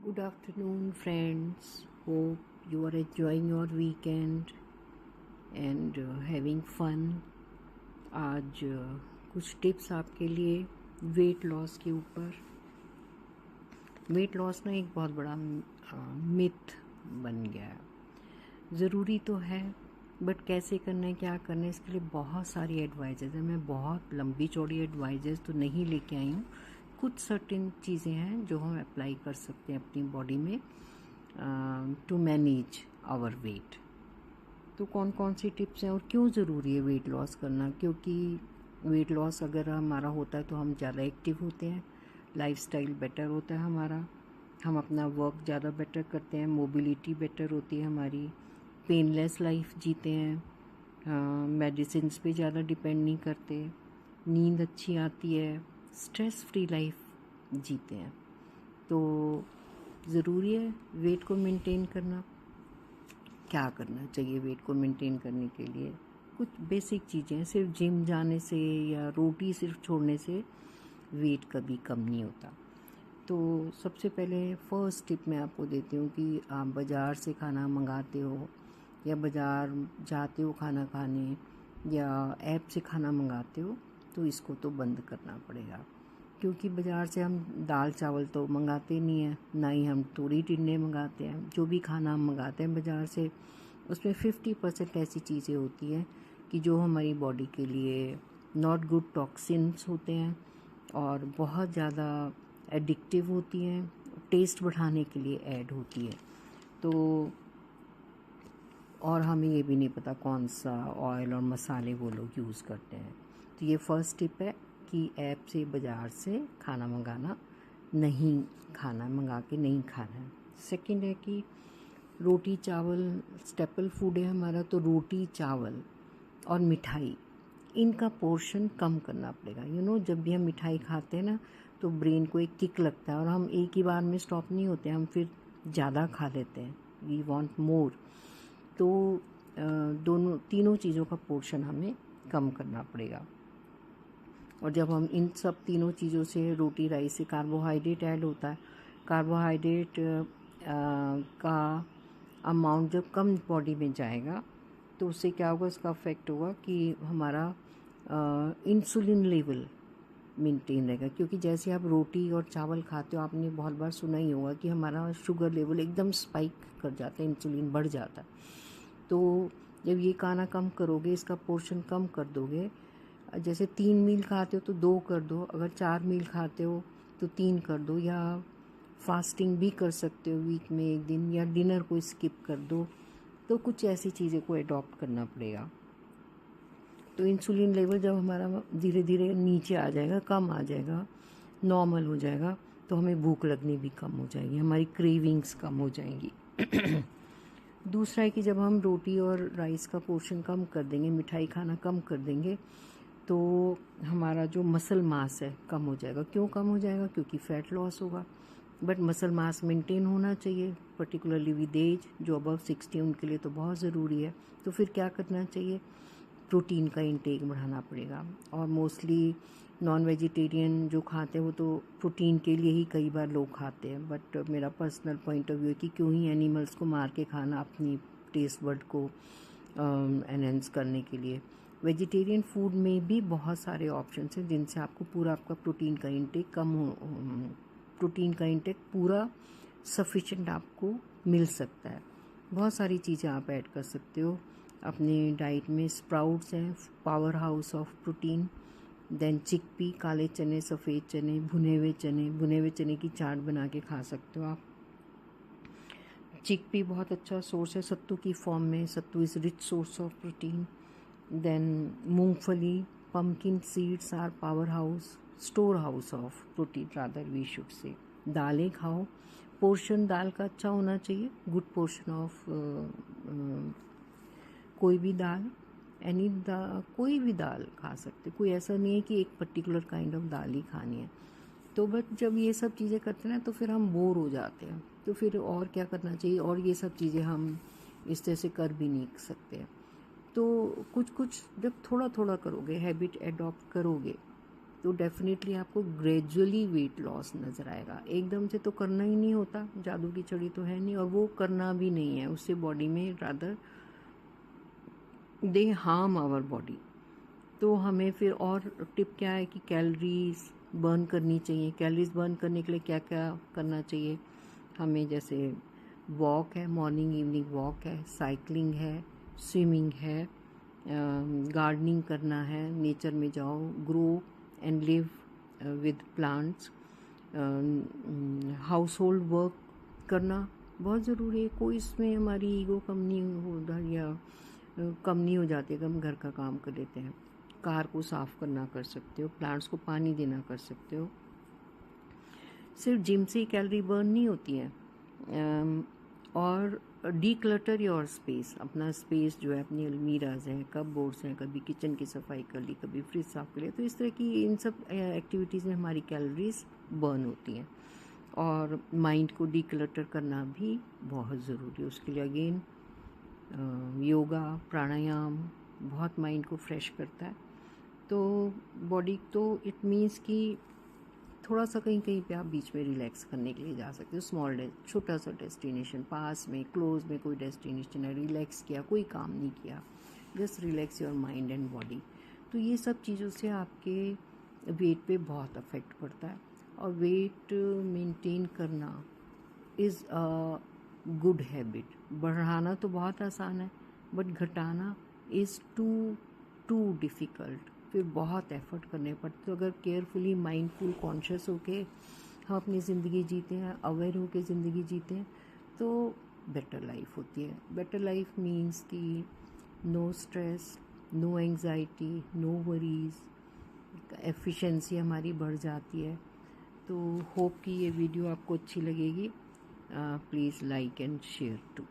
Good afternoon, friends. Hope you are enjoying your weekend and having fun. आज कुछ tips आपके लिए weight loss के ऊपर। वेट लॉस ना एक बहुत बड़ा मिथ बन गया है। ज़रूरी तो है, बट कैसे करना है, क्या करना है, इसके लिए बहुत सारी एडवाइजेज है। मैं बहुत लंबी चौड़ी एडवाइजेज तो नहीं लेके आई हूँ। कुछ सर्टेन चीज़ें हैं जो हम अप्लाई कर सकते हैं अपनी बॉडी में टू मैनेज आवर वेट। तो कौन कौन सी टिप्स हैं और क्यों ज़रूरी है वेट लॉस करना? क्योंकि वेट लॉस अगर हमारा होता है तो हम ज़्यादा एक्टिव होते हैं, लाइफस्टाइल बेटर होता है हमारा, हम अपना वर्क ज़्यादा बेटर करते हैं, मोबिलिटी बेटर होती है हमारी, पेनलेस लाइफ जीते हैं, मेडिसिन पे ज़्यादा डिपेंड नहीं करते, नींद अच्छी आती है, स्ट्रेस फ्री लाइफ जीते हैं। तो ज़रूरी है वेट को मेंटेन करना। क्या करना चाहिए वेट को मेंटेन करने के लिए? कुछ बेसिक चीज़ें, सिर्फ जिम जाने से या रोटी सिर्फ छोड़ने से वेट कभी कम नहीं होता। तो सबसे पहले फर्स्ट टिप मैं आपको देती हूँ कि आप बाज़ार से खाना मंगाते हो या बाज़ार जाते हो खाना खाने या ऐप से खाना मंगाते हो, तो इसको तो बंद करना पड़ेगा। क्योंकि बाज़ार से हम दाल चावल तो मंगाते नहीं हैं, ना ही हम तूरी टिंडे मंगाते हैं। जो भी खाना हम मंगाते हैं बाज़ार से, उसमें 50% ऐसी चीज़ें होती हैं कि जो हमारी बॉडी के लिए नॉट गुड टॉक्सिन्स होते हैं और बहुत ज़्यादा एडिक्टिव होती हैं, टेस्ट बढ़ाने के लिए ऐड होती है। तो और हमें ये भी नहीं पता कौन सा ऑयल और मसाले वो लोग यूज़ करते हैं। तो ये फर्स्ट टिप है कि ऐप से बाज़ार से खाना मंगाना नहीं, खाना मंगा के नहीं खाना है। सेकंड है कि रोटी चावल स्टेपल फूड है हमारा, तो रोटी चावल और मिठाई, इनका पोर्शन कम करना पड़ेगा। जब भी हम मिठाई खाते हैं ना, तो ब्रेन को एक किक लगता है और हम एक ही बार में स्टॉप नहीं होते, हम फिर ज़्यादा खा लेते हैं, वी वांट मोर। तो तीनों चीज़ों का पोर्शन हमें कम करना पड़ेगा। और जब हम इन सब तीनों चीज़ों से, रोटी राइस से कार्बोहाइड्रेट ऐड होता है, कार्बोहाइड्रेट का अमाउंट जब कम बॉडी में जाएगा तो उससे क्या होगा, इसका अफेक्ट होगा कि हमारा इंसुलिन लेवल मेंटेन रहेगा। क्योंकि जैसे आप रोटी और चावल खाते हो, आपने बहुत बार सुना ही होगा कि हमारा शुगर लेवल एकदम स्पाइक कर जाता है, इंसुलिन बढ़ जाता है। तो जब ये खाना कम करोगे, इसका पोर्शन कम कर दोगे, जैसे 3 मील खाते हो तो 2 कर दो, अगर 4 मील खाते हो तो 3 कर दो, या फास्टिंग भी कर सकते हो वीक में एक दिन, या डिनर को स्किप कर दो। तो कुछ ऐसी चीज़ें को अडॉप्ट करना पड़ेगा। तो इंसुलिन लेवल जब हमारा धीरे धीरे नीचे आ जाएगा, कम आ जाएगा, नॉर्मल हो जाएगा, तो हमें भूख लगनी भी कम हो जाएगी, हमारी क्रेविंग्स कम हो जाएंगी। दूसरा है कि जब हम रोटी और राइस का पोर्शन कम कर देंगे, मिठाई खाना कम कर देंगे, तो हमारा जो मसल मास है कम हो जाएगा। क्यों कम हो जाएगा? क्योंकि फैट लॉस होगा। बट मसल मास मेंटेन होना चाहिए, पर्टिकुलरली विद एज, जो अबव 60 उनके लिए तो बहुत ज़रूरी है। तो फिर क्या करना चाहिए? प्रोटीन का इंटेक बढ़ाना पड़ेगा। और मोस्टली नॉन वेजिटेरियन जो खाते हैं वो तो प्रोटीन के लिए ही कई बार लोग खाते हैं, बट मेरा पर्सनल पॉइंट ऑफ व्यू है कि क्यों ही एनिमल्स को मार के खाना अपनी टेस्ट बर्ड को एनहेंस करने के लिए। वेजिटेरियन फूड में भी बहुत सारे ऑप्शंस हैं जिनसे आपको पूरा आपका प्रोटीन का इंटेक प्रोटीन का इंटेक पूरा सफिशिएंट आपको मिल सकता है। बहुत सारी चीज़ें आप ऐड कर सकते हो अपने डाइट में। स्प्राउट्स हैं, power house of protein. Then chickpea, काले चने, सफ़ेद चने, भुने हुए चने की चाट बना के खा सकते हो आप। चिकपी बहुत अच्छा सोर्स है सत्तू की फॉर्म में, sattu is rich source of protein. Then मूंगफली, pumpkin seeds are power house, store house of protein rather we should say. दालें खाओ, पोर्शन दाल का अच्छा होना चाहिए, गुड पोर्शन ऑफ कोई भी दाल, कोई भी दाल खा सकते, कोई ऐसा नहीं है कि एक पर्टिकुलर काइंड ऑफ दाल ही खानी है। तो बट जब ये सब चीज़ें करते हैं ना, तो फिर हम बोर हो जाते हैं, तो फिर और क्या करना चाहिए? और ये सब चीज़ें हम इस तरह से कर भी नहीं सकते हैं। तो कुछ कुछ जब थोड़ा थोड़ा करोगे, हैबिट एडॉप्ट करोगे, तो डेफिनेटली आपको ग्रेजुअली वेट लॉस नज़र आएगा। एकदम से तो करना ही नहीं होता, जादू की छड़ी तो है नहीं, और वो करना भी नहीं है, उससे बॉडी में rather they harm our body. तो हमें फिर और टिप क्या है कि कैलोरीज बर्न करनी चाहिए। कैलोरीज बर्न करने के लिए क्या क्या करना चाहिए हमें, जैसे वॉक है, मॉर्निंग इवनिंग वॉक है, साइकिलिंग है, स्विमिंग है, गार्डनिंग करना है, नेचर में जाओ, grow and live with plants, house hold work करना बहुत ज़रूरी है। कोई इसमें हमारी ईगो कम नहीं हो या कम नहीं हो जाती अगर हम घर का काम कर लेते हैं। कार को साफ़ करना कर सकते हो, प्लांट्स को पानी देना कर सकते हो। सिर्फ जिम से ही कैलोरी बर्न नहीं होती है। और डीक्लटर योर स्पेस, अपना स्पेस जो है, अपनी अलमीराज हैं, कप बोर्ड्स हैं, कभी किचन की सफाई कर ली, कभी फ्रिज साफ कर लिया, तो इस तरह की इन सब एक्टिविटीज़ में हमारी कैलोरीज बर्न होती हैं। और माइंड को डीक्लटर करना भी बहुत ज़रूरी है। उसके लिए अगेन योगा, प्राणायाम बहुत माइंड को फ्रेश करता है। तो बॉडी तो इट मीन्स कि थोड़ा सा कहीं कहीं पे आप बीच में रिलैक्स करने के लिए जा सकते हो। स्मॉल छोटा सा डेस्टिनेशन, पास में क्लोज में कोई डेस्टिनेशन है, रिलैक्स किया, कोई काम नहीं किया, just relax your mind and body. तो ये सब चीज़ों से आपके वेट पे बहुत अफेक्ट पड़ता है। और वेट मेंटेन करना इज़ अ गुड हैबिट। बढ़ाना तो बहुत आसान है, बट घटाना इज़ टू डिफ़िकल्ट। फिर बहुत एफर्ट करने पड़ते। तो अगर केयरफुली माइंडफुल कॉन्शियस होके हम अपनी ज़िंदगी जीते हैं, अवेयर होके ज़िंदगी जीते हैं, तो बेटर लाइफ होती है। बेटर लाइफ मीन्स कि no stress, no anxiety, no worries, efficiency हमारी बढ़ जाती है। तो होप कि ये वीडियो आपको अच्छी लगेगी। Please like and share to.